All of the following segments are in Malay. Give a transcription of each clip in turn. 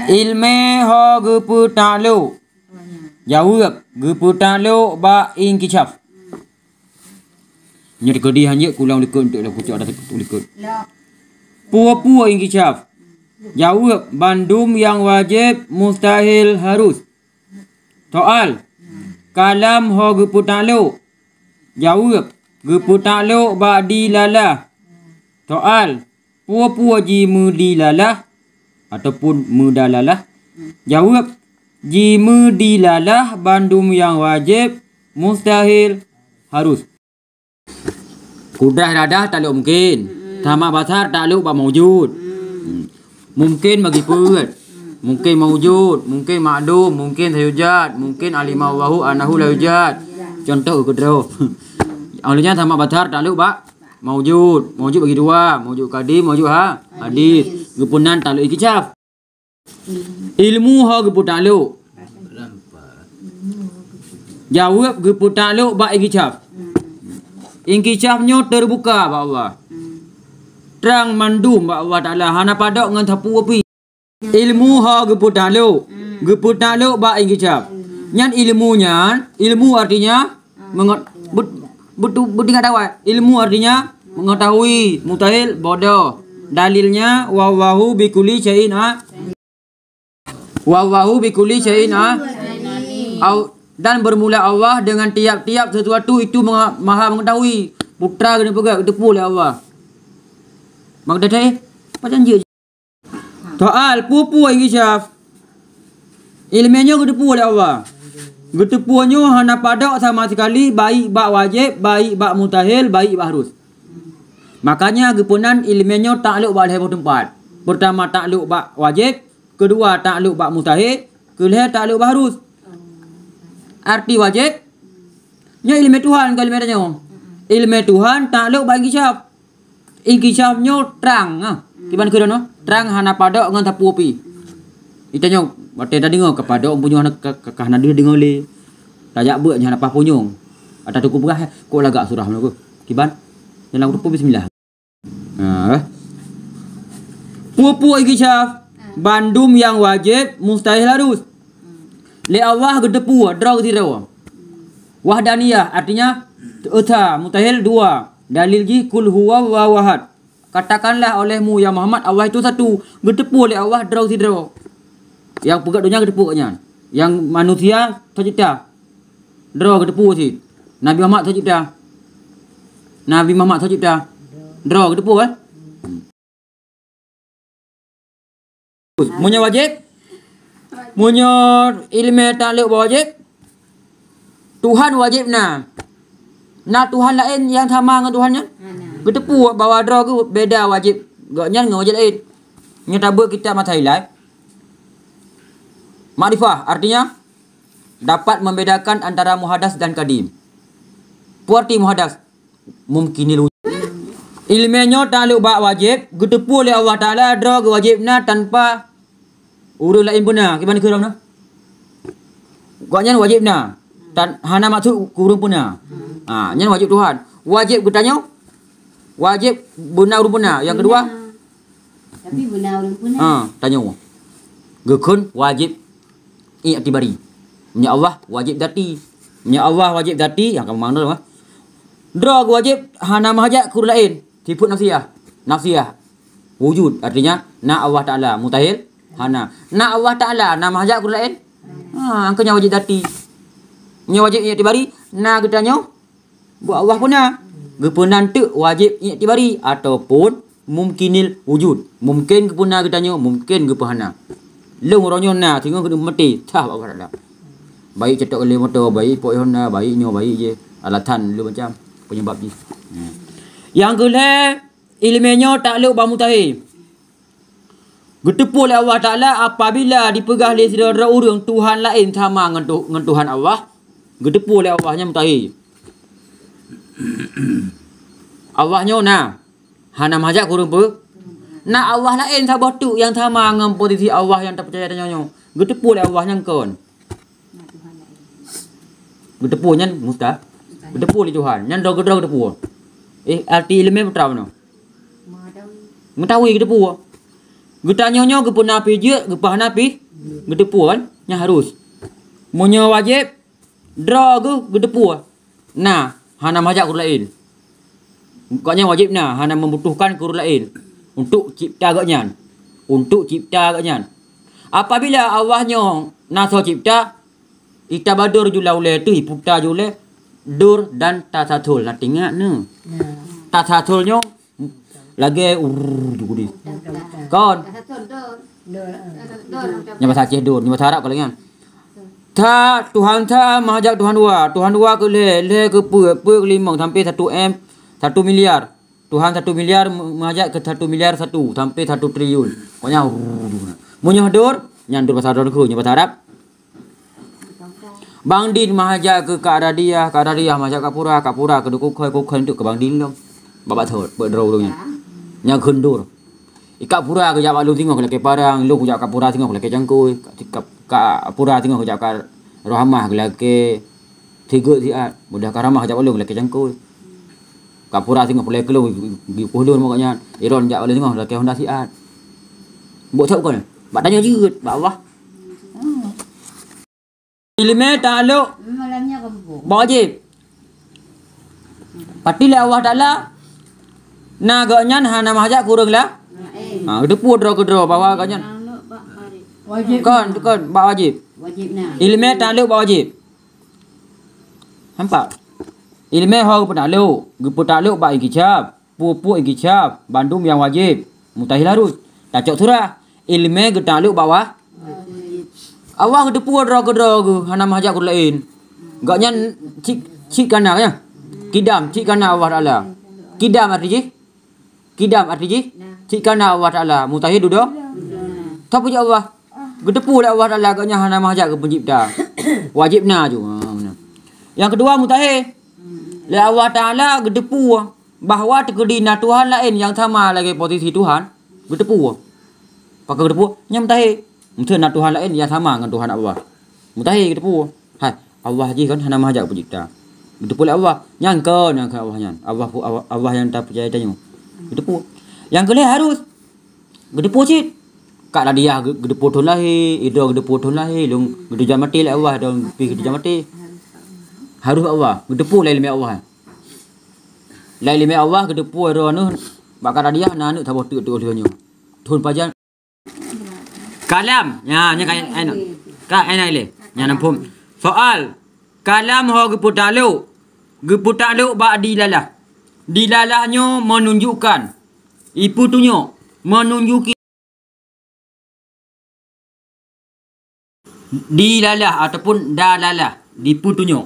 Ilme ho gupu talu. Jawab gupu talu ba inkishaf. Nyeri kodi hanya kulang likut untuk laku cak datang likut. Pua-pua inkishaf. Jawab bandum yang wajib mustahil harus. Soal. Kalam ho gupu talu. Jawab gupu talu ba dilalah. Soal. Pua-pua ji mudilalah ataupun mudalalah. Jawab ji mudilalah bandum yang wajib mustahil harus. Kudah dadah takluk mungkin. Tamak basar takluk ba mawjud. Mungkin bagi put. Mungkin mawjud, mungkin maklum, mungkin sayujad, mungkin alimallahu anahu la yujad. Contoh kedro. Awalnya tamak basar takluk ba mawjud. Mawjud bagi dua, mawjud kadim, mawjud hadis. Gupunan takluk inkishaf. Ilmu ha gupu takluk. Jawab gupu takluk ba inkishaf. Inkishafnya terbuka ba Allah. Terang mandum ba Allah Taala hana padak ngan thapu api. Ilmu ha gupu takluk. Gupu takluk ba inkishaf. Nyan ilmunya, ilmu artinya betul tahu. Ilmu artinya mengetahui, mustahil bodoh. Dalilnya wallahu bikulli syai'in wallahu bikulli syai'in dan bermula Allah dengan tiap-tiap sesuatu itu maha mengetahui. Putra kena pegang tepu oleh Allah. Mak dadai macam je. Soal pupu inkishaf. Ilmunya gedepu oleh Allah. Gedepunya hana padak sama sekali baik bak wajib, baik bak mustahil, baik bak harus. Makanya gepunan ilmunya takluk bak leher tempat. Pertama takluk bak wajib, kedua takluk bak mustahil, kelihatan takluk bak harus. Arti wajib nya ilmu Tuhan kalau ilmu tanya. Ilmu Tuhan takluk bak inkishaf. Inkishafnya terang kiban kedo no? Terang hana padak ngan tapu api. Itanya bate dah dengar kepada orang punya kahana dia dengar le. Tajak buat hana apa punyung. Ada tu berah ko lagak surah mana ko. Kiban dalam rupa bismillah. Pupu inkishaf bandum yang wajib mustahil harus. Le Allah gedepu draw tiraw. Wahdaniyah artinya esa mustahil dua. Dalil ji kul huwallahu ahad. Katakanlah olehmu ya Muhammad Allah itu satu. Gedepu oleh Allah draw tiraw. Yang pegat dunia gedepu katnya. Yang manusia tercipta. Draw gedepu si. Nabi Muhammad tercipta. Nabi Muhammad tercipta. Draw gedepu Munya wajib. Munya ilmu takluk wajib. Tuhan wajib na Tuhan lain yang sama dengan Tuhannya. Gedepu bawa draw ke beda wajib. Gaknya dengan wajib lain. Nya tabuk kita matai lai. Ma'rifah artinya dapat membedakan antara muhadas dan kadim. Puarti muhadas mungkinil wujud. Ilmunya takluk bak wajib gedepu oleh Allah Taala draw ke wajibna tanpa urus lain puna. Gimana kurang na? Gaknya wajibna tan hana maksud kurung puna. Nya wajib Tuhan. Wajib bertanya wajib benar puna. Yang kedua tapi benar puna. Tanya. Gekun wajib i'tibari. Nya Allah wajib dati. Nya Allah wajib dati yang kamu mana mah. Draw wajib hana mahajat kur lain. Sifat nafsiyah. Nafsiyah wujud artinya na Allah Taala mustahil hana. Na Allah Taala na mahajat kur lain. Angkanya wajib dati. Nya wajib i'tibari na getanya buat Allah puna. Gepunan tu wajib i'tibari ataupun mungkinil wujud. Mungkin kepuna getanya mungkin gepahana. Long orangnya na tengok kena mati. Tah apa kata. Baik cetok oleh motor, baik pok Honda, baiknya baik je. Alatan dulu macam penyebab ni. Yang kedua, ilmunya takluk ba mustahil. Getepu oleh Allah Taala apabila dipegah oleh saudara orang Tuhan lain sama dengan Tuhan Allah, getepu oleh Allahnya mustahil. Allahnya hana mahajak kurang pe. Allah lain sabah tu yang sama dengan posisi Allah yang tak percaya dengan getepu oleh Allah yang kon. Getepu nyan mustah. Getepu oleh Tuhan. Nyan dog getepu. Arti ilmu putra mana? Mengetahui gedepu. Getanyonyo gepuna pi je, gepahna pi gedepu kan, nya harus. Munyo wajib draw gedepu. Nah, hana majak guru lain. Bukannya wajib nah, hana membutuhkan guru lain untuk cipta agaknya. Untuk cipta agaknya. Apabila Allahnya naso cipta, kita badur julaule tu ipukta jule dur dan tasatul. Nak ingat ne. Tasatulnya lagi judi. Kon. Nya bahasa Aceh dur, nya bahasa Arab kalau kan. Tha Tuhan tha mahajak Tuhan dua ke le ke pe ke limang sampai 1 M 1 miliar. Tuhan 1 miliar mahajak ke 1 miliar 1 sampai 1 triliun. Pokoknya munyo dur nyandur bahasa Arab ke nya bahasa Arab. Bang Din mahajak ke Kak Radiah mahajak Kapura ke Dukuk untuk ke Bang Din dong. Bapak thot berdraw nya. Nya kendur. Ikat pura ke jawab lu tengok ke parang, lu kujak kapura tengok ke cangkui, ka pura tengok ke jakar rohamah ke tiga siat, mudah karamah jawab lu ke cangkui. Kapura tengok ke lu di puhun makanya iron jawab lu tengok ke Honda siat. Buat tahu kan? Bak tanya juga, bawah. Ilmu ta'alluq Malamnya kamu. wajib. Patilah Allah Taala naganya hana mahajak kurang lah. Depu draw ke draw bawah agaknya. Wajib. Kan bak wajib. Wajib nah. Ilmu ta'alluq bak wajib. Nampak? Ilmu hau ta'alluq, gepu ta'alluq bak ikicab, pu ikicab, bandum yang wajib, mutahil harus. Tacok surah. Ilmu ge ta'alluq bawah. Allah depu draw ke hana mahajak kur lain. Agaknya cik kana ya. Kidam cik kana Allah Taala. Kidam artinya cik kana Allah Taala mutahid dah. Tapi Allah gedepu oleh Allah Taala agaknya hana mahajak ke pencipta. Wajibna tu. Yang kedua mutahid. Le Allah Taala gedepu bahawa terkedina Tuhan lain yang sama lagi posisi Tuhan. Gedepu. Pakai gedepu nya mutahid. Mungkin Tuhan lain yang sama dengan Tuhan Allah. Mutahid gedepu. Hai Allah je kan hana mahajak pencipta. Gedepu oleh Allah. Yang Allah nya. Allah yang tak percaya tanya. Gedepu. Yang kedua harus gedepu cit. Kak Radiah gedepu thon lahir, Idra gedepu thon lahir, long gede jamati lah Allah dong pi gede jamati. Harus Allah gedepu lai lemi Allah. Lai lemi Allah gedepu ro nu bak Radiah na nu thaboh tu olehnya. Thon pajan. Kalam, nya kain aina. Ka aina le. Nya nampum. Soal kalam ho gepu ta'alluq bak dilalah. Dilalahnya menunjukkan ipu tunjuk menunjuki dilalah ataupun dalalah dipu tunjuk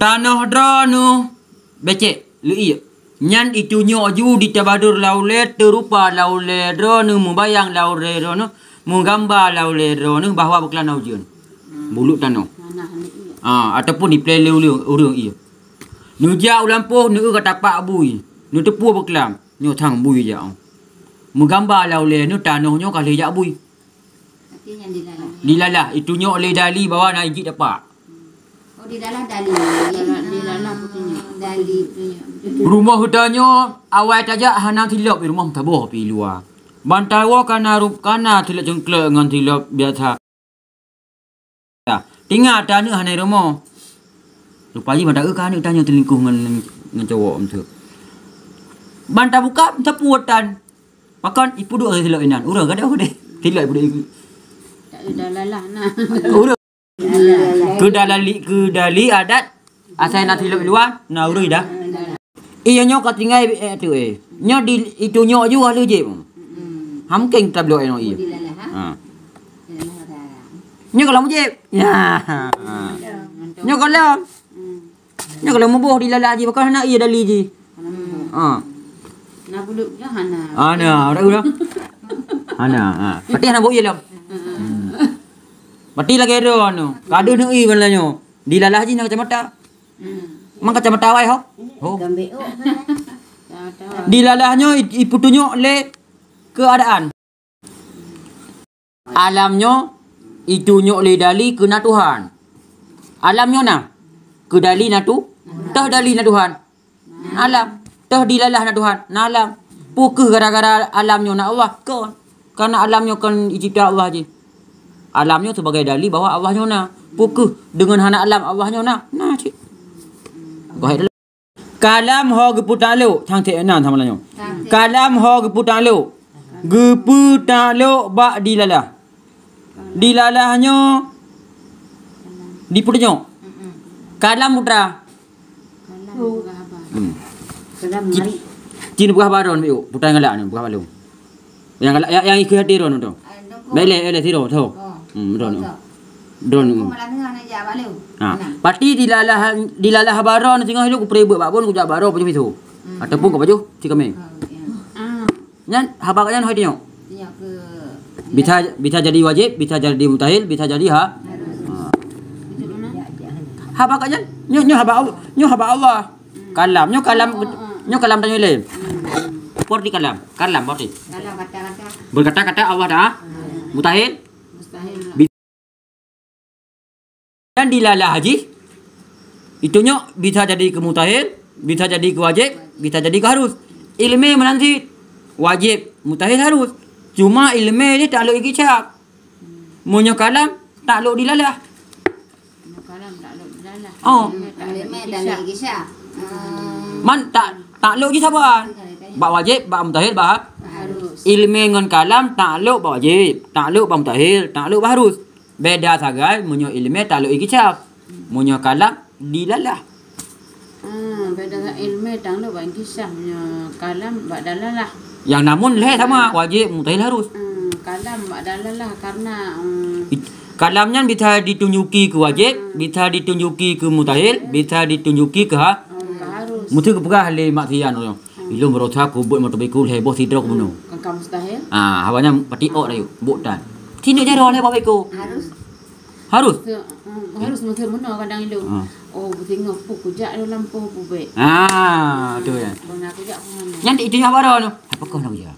tanah dranu becek lu iya nyan itu nyoju ditabadur laule terupa laule dranu membayang laule dranu menggambar laule dranu bahawa bukan ujian bulu tanah ataupun di play urang iya nuja ulampuh nu ka tapak bui nu tepu beklam nu thang bui ja menggambar laule nu tanahnya kali ja bui Artinya dilalah. dilalah itu nyok le dali bawah na ijit dapat Oh dilalah dali. Dilalah punya. Dali punya. rumah hutanya awal tajak hana tilap di rumah taboh pi luar bantawa kana rup kana tilap jengklek ngan tilap biasa tinggal tanah hana rumah rupanya pada kan tanya telingkuh dengan cowok tu. Banta buka tepuatan. Makan ipu duk tilak inan. Urang kada aku deh. Tilak ipu duk. Tak ada lalah nah. Urang. Kedali adat asal nak tilak luar, na urang dah. Iya nyok kat tinggal tu Nyok di itu nyok juga lu je. Ham keng tablo eno iya. Dilalah ha. Nyok kalau muje. Ya. Nyok kalau nya kalau mubuh dilalah je bakal nak iya dali je. Nak buluk je hana. Ana, udah. Ana, pati hana boye lam. Pati lagi ro anu. Kadu nu i banlanyo. Dilalah je nak kacamata. Mang kacamata wai ho. Ho. Gambe oh. Dilalahnya ipu tunjuk le keadaan. Alamnya itu nyok le dali kena Tuhan. Alamnya na ke dali na tu. Tah dali na Tuhan. Alam. Tah dilalah na Tuhan. Na alam. Pukul gara-gara alamnya nak Allah ke? Karena alamnya kan dicipta Allah je. Alamnya sebagai dalil bahawa Allahnya nak. Pukul dengan hana alam Allahnya nak. Nah cik. Baik. Kalam ho gepu takluk thang tek nan thamalanya. Kalam ho gepu takluk. Gepu takluk ba dilalah. Dilalahnya diputnya. Kalam putra. Kalam mari. Cina buah baron biu, putra ngalak ni buah balu. Yang ikut hati ron tu. Bele tiro tu. Ron. Ron. Pati dilalah baron tengah hidup ku pribut bak pun ku jak baron macam itu. Ataupun ku baju si kami. Nyan habaq nyan hoi tengok. Bisa jadi wajib, bisa jadi mustahil, bisa jadi habaq nyan. Nyo habaq Allah. Kalam tanya lain. Porti kalam porti. Kalam kata-kata. Berkata-kata Allah dah mustahil. Dan dilalah haji itunya bisa jadi ke mustahil, bisa jadi ke wajib, bisa jadi ke harus. Ilmu menanti wajib, mustahil, harus. Cuma ilmu ni takluk ikicap. Munyo kalam takluk dilalah. Kalam takluk dilalah. Oh. Ilmu dalam ikicap. Man takluk je sabar. Bak wajib, bak mustahil, bak Harus. ilmu dengan kalam takluk bak wajib, takluk bak mustahil, takluk bak harus. Beda sagai munyo ilmu takluk ikicap. Munyo kalam dilalah. Beda ilmu takluk bak ikicap, kalam bak dalalah. Yang namun leh sama wajib, mustahil, harus. Kalam bak dalalah karena Kalamnya bisa ditunjuki ke wajib, bisa ditunjuki ke mustahil, bisa ditunjuki ke harus. Mutu kepegah le maksian orang. Ilmu berotak kubut motorbikul heboh sidro kuno. Kamu mustahil? Hawanya peti ok dah yuk, bukan. Tindak jaro le bapak iko. Harus. Harus mesti mana kadang itu. Oh, tengok kujak dalam lampu bube. Tu ya. Bang aku jak mana? Yang itu apa dah? Apa kau nak ya?